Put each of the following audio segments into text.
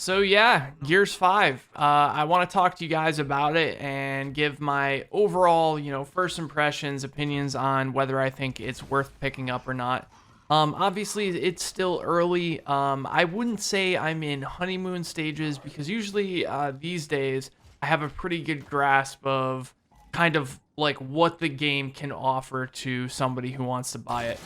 So yeah, Gears 5. I want to talk to you guys about it and give my overall, first impressions, opinions on whether I think it's worth picking up or not. Obviously, it's still early. I wouldn't say I'm in honeymoon stages because usually these days I have a pretty good grasp of kind of like what the game can offer to somebody who wants to buy it.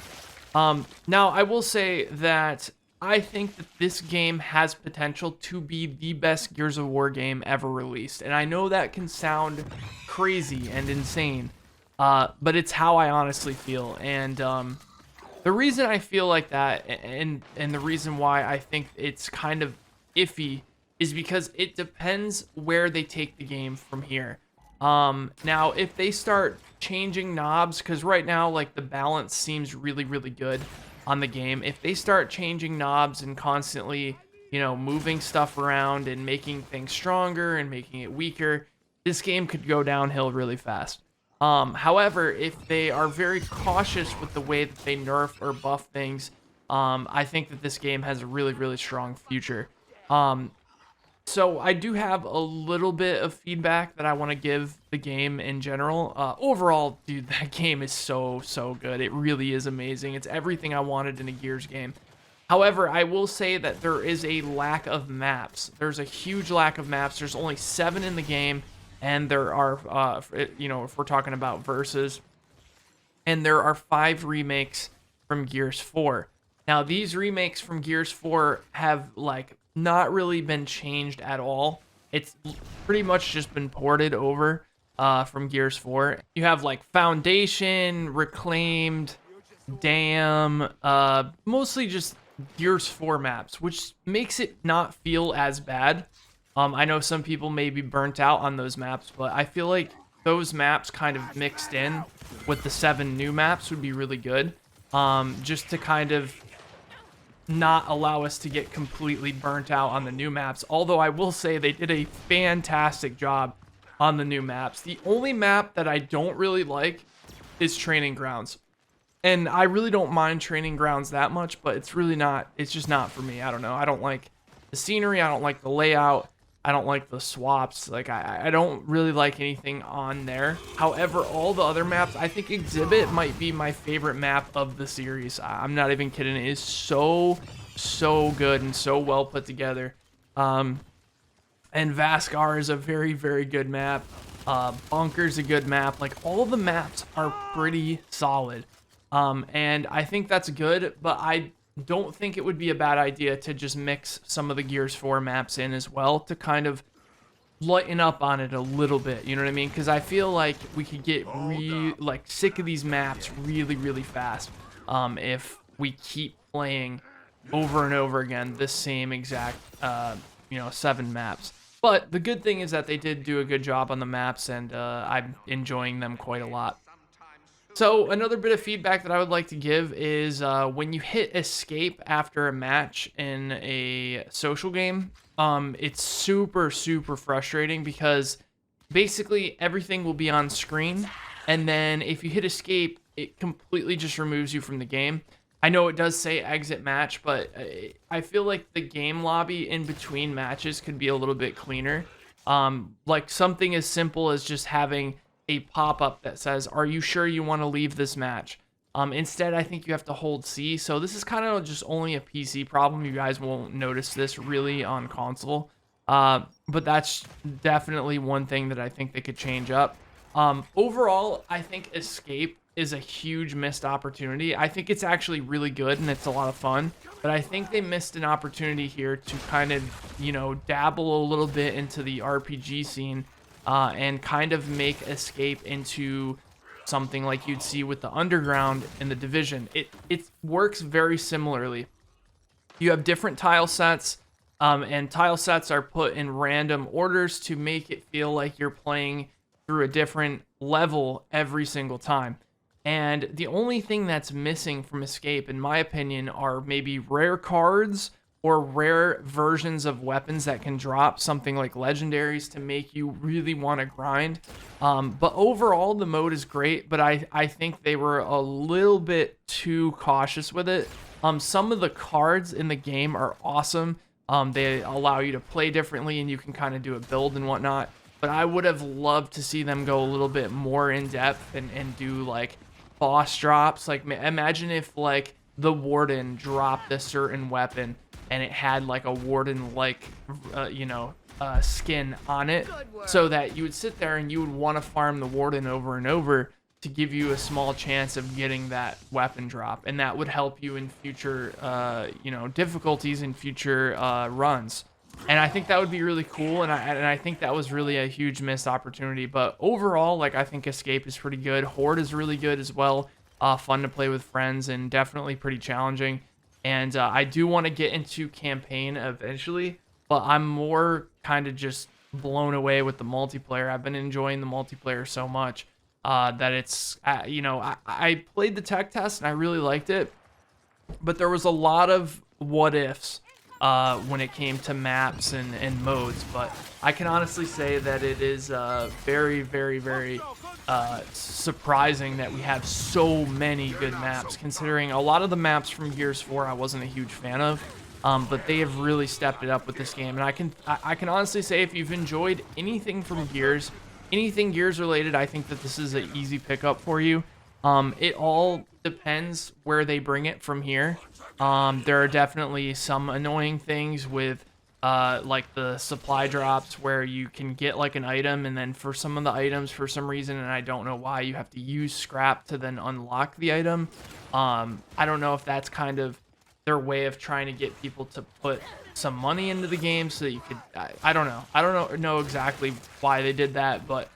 Now, I will say that I think that this game has potential to be the best Gears of War game ever released. And I know that can sound crazy and insane, but it's how I honestly feel. And the reason I feel like that and the reason why I think it's kind of iffy is because it depends where they take the game from here. Now, if they start changing knobs, because right now, like, the balance seems really, really good on the game. If they start changing knobs and constantly, moving stuff around and making things stronger and making it weaker, this game could go downhill really fast. However, if they are very cautious with the way that they nerf or buff things, I think that this game has a really, really strong future. So I do have a little bit of feedback that I want to give the game in general. Overall, dude, that game is so good. It really is amazing. It's everything I wanted in a Gears game. However, I will say that there is a lack of maps. There's a huge lack of maps. There's only 7 in the game, and there are, if we're talking about versus, and there are 5 remakes from Gears 4. Now, these remakes from Gears 4 have, like, not really been changed at all. It's pretty much just been ported over from Gears 4. You have, like, Foundation, Reclaimed, Dam, mostly just Gears 4 maps, which makes it not feel as bad. I know some people may be burnt out on those maps, but I feel like those maps kind of mixed in with the 7 new maps would be really good. Just to kind of not allow us to get completely burnt out on the new maps. Although I will say they did a fantastic job on the new maps. The only map that I don't really like is Training Grounds. And I really don't mind Training Grounds that much, but it's just not for me. I don't know. I don't like the scenery. I don't like the layout. I don't like the swaps. Like, I don't really like anything on there. However, all the other maps, I think Exhibit might be my favorite map of the series. I'm not even kidding. It is so good and so well put together. And Vascar is a very, very good map. Bunker's a good map. Like, all the maps are pretty solid. And I think that's good, but I don't think it would be a bad idea to just mix some of the Gears 4 maps in as well to kind of lighten up on it a little bit, you know what I mean? Because I feel like we could get sick of these maps really, really fast if we keep playing over and over again this same exact 7 maps. But the good thing is that they did do a good job on the maps, and I'm enjoying them quite a lot. So another bit of feedback that I would like to give is when you hit escape after a match in a social game, it's super frustrating because basically everything will be on screen, and then if you hit escape, it completely just removes you from the game. I know it does say exit match, but I feel like the game lobby in between matches could be a little bit cleaner. Like something as simple as just having a pop-up that says, "Are you sure you want to leave this match?" Instead, I think you have to hold C. So this is kind of just only a PC problem. You guys won't notice this really on console. But that's definitely one thing that I think they could change up. Overall, I think Escape is a huge missed opportunity. I think it's actually really good and it's a lot of fun. But I think they missed an opportunity here to kind of, dabble a little bit into the RPG scene. And kind of make Escape into something like you'd see with the Underground in the Division. It works very similarly. You have different tile sets, and tile sets are put in random orders to make it feel like you're playing through a different level every single time. And the only thing that's missing from Escape, in my opinion, are maybe rare cards or rare versions of weapons that can drop something like legendaries to make you really want to grind. But overall, the mode is great, but I think they were a little bit too cautious with it. Some of the cards in the game are awesome. They allow you to play differently, and you can kind of do a build and whatnot. But I would have loved to see them go a little bit more in depth and do like boss drops. Like imagine if like the warden dropped a certain weapon and it had like a warden like skin on it, so that you would sit there and you would want to farm the warden over and over to give you a small chance of getting that weapon drop, and that would help you in future difficulties in future runs. And I think that would be really cool, and I think that was really a huge missed opportunity. But overall, like, I think Escape is pretty good. Horde is really good as well. Fun to play with friends and definitely pretty challenging. And I do want to get into campaign eventually, but I'm more kind of just blown away with the multiplayer. I've been enjoying the multiplayer so much that it's, I played the tech test and I really liked it, but there was a lot of what ifs when it came to maps and modes. But I can honestly say that it is very, very, very surprising that we have so many good maps, considering a lot of the maps from Gears 4 I wasn't a huge fan of. But they have really stepped it up with this game, and I can honestly say if you've enjoyed anything from Gears, anything Gears related, I think that this is an easy pickup for you. It all depends where they bring it from here. There are definitely some annoying things with like the supply drops where you can get like an item, and then for some of the items, for some reason, and I don't know why, you have to use scrap to then unlock the item. I don't know if that's kind of their way of trying to get people to put some money into the game so that you could, I don't know exactly why they did that, but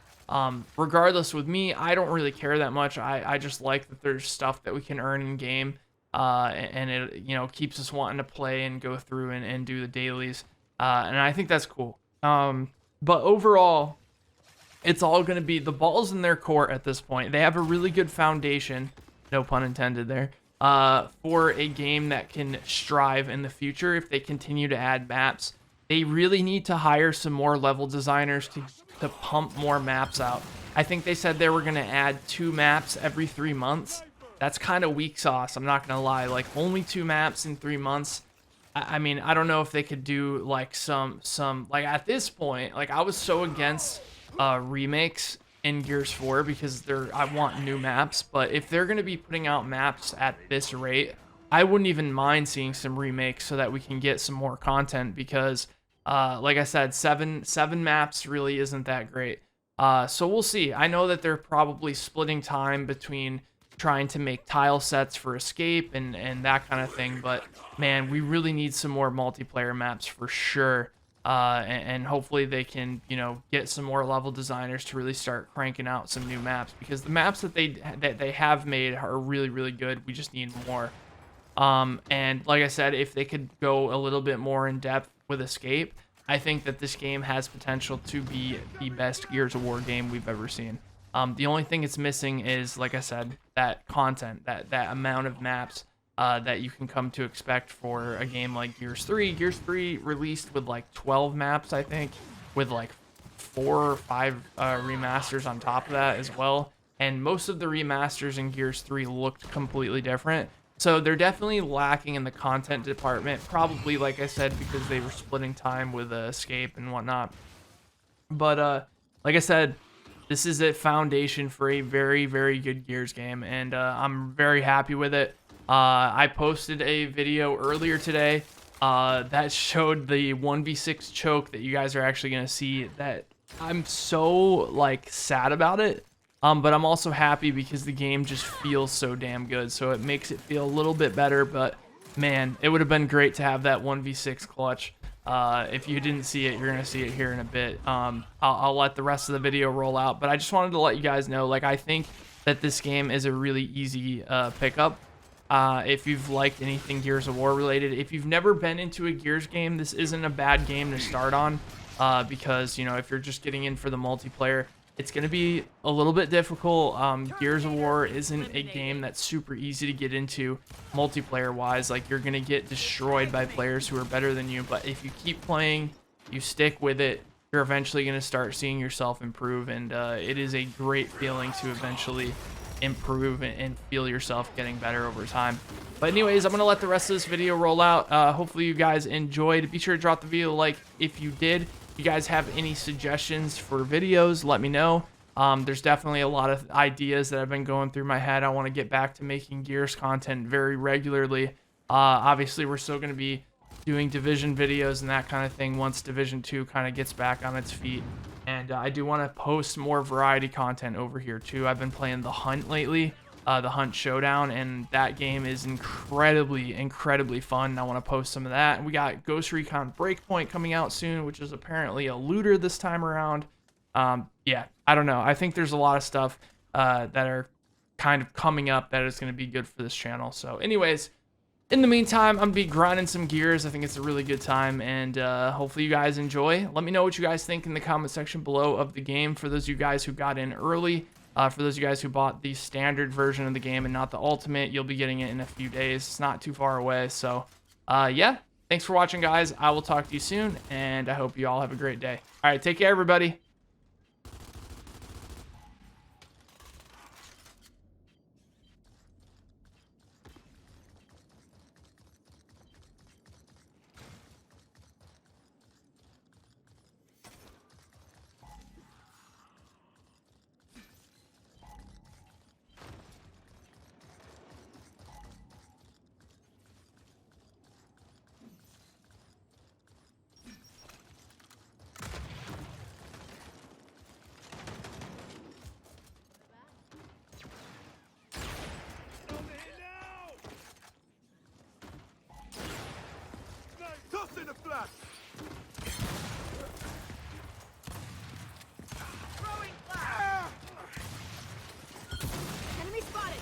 regardless, with me, I don't really care that much. I just like that there's stuff that we can earn in game, and it keeps us wanting to play and go through and do the dailies, and I think that's cool. But overall, it's all going to be, the ball's in their court at this point. They have a really good foundation, no pun intended there, for a game that can strive in the future if they continue to add maps. They really need to hire some more level designers to pump more maps out. I think they said they were going to add 2 maps every 3 months. That's kind of weak sauce, I'm not going to lie. Like, only 2 maps in 3 months. I mean, I don't know if they could do like some like, at this point, like, I was so against remakes in Gears 4 because I want new maps, but if they're going to be putting out maps at this rate, I wouldn't even mind seeing some remakes so that we can get some more content, because like I said, seven maps really isn't that great. So we'll see. I know that they're probably splitting time between trying to make tile sets for Escape and that kind of thing, but man, we really need some more multiplayer maps for sure. And hopefully they can, get some more level designers to really start cranking out some new maps, because the maps that they have made are really, really good. We just need more. And like I said, if they could go a little bit more in depth with Escape, I think that this game has potential to be the best Gears of War game we've ever seen. The only thing it's missing is, like I said, that content, that amount of maps that you can come to expect for a game like Gears 3. Gears 3 released with like 12 maps, I think, with like 4 or 5 remasters on top of that as well. And most of the remasters in Gears 3 looked completely different. So they're definitely lacking in the content department, probably, like I said, because they were splitting time with Escape and whatnot. But like I said, this is a foundation for a very, very good Gears game, and I'm very happy with it. I posted a video earlier today that showed the 1v6 choke that you guys are actually going to see. That I'm so like sad about it, but I'm also happy because the game just feels so damn good, so it makes it feel a little bit better. But man, it would have been great to have that 1v6 clutch. If you didn't see it, you're gonna see it here in a bit. I'll let the rest of the video roll out, but I just wanted to let you guys know, like, I think that this game is a really easy pickup. If you've liked anything Gears of War related, if you've never been into a Gears game, this isn't a bad game to start on, because, if you're just getting in for the multiplayer, it's going to be a little bit difficult. Gears of War isn't a game that's super easy to get into multiplayer wise. Like, you're going to get destroyed by players who are better than you, but if you keep playing, you stick with it, you're eventually going to start seeing yourself improve, and it is a great feeling to eventually improve and feel yourself getting better over time. But anyways, I'm gonna let the rest of this video roll out. Hopefully you guys enjoyed. Be sure to drop the video a like if you did. If you guys have any suggestions for videos, let me know. There's definitely a lot of ideas that have been going through my head. I want to get back to making Gears content very regularly. Obviously, we're still going to be doing Division videos and that kind of thing once Division 2 kind of gets back on its feet. And I do want to post more variety content over here too. I've been playing The Hunt lately, The Hunt Showdown, and that game is incredibly fun. I want to post some of that. And we got Ghost Recon Breakpoint coming out soon, which is apparently a looter this time around. Yeah, I don't know. I think there's a lot of stuff that are kind of coming up that is going to be good for this channel. So anyways, in the meantime, I'm going to be grinding some Gears. I think it's a really good time, and hopefully you guys enjoy. Let me know what you guys think in the comment section below of the game. For those of you guys who got in early, for those of you guys who bought the standard version of the game and not the ultimate, you'll be getting it in a few days. It's not too far away. So yeah, thanks for watching, guys. I will talk to you soon, and I hope you all have a great day. All right, take care, everybody. Toss in a flash! Throwing flash! Enemy spotted!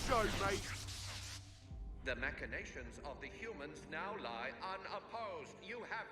Show, mate. The machinations of the humans now lie unopposed. You have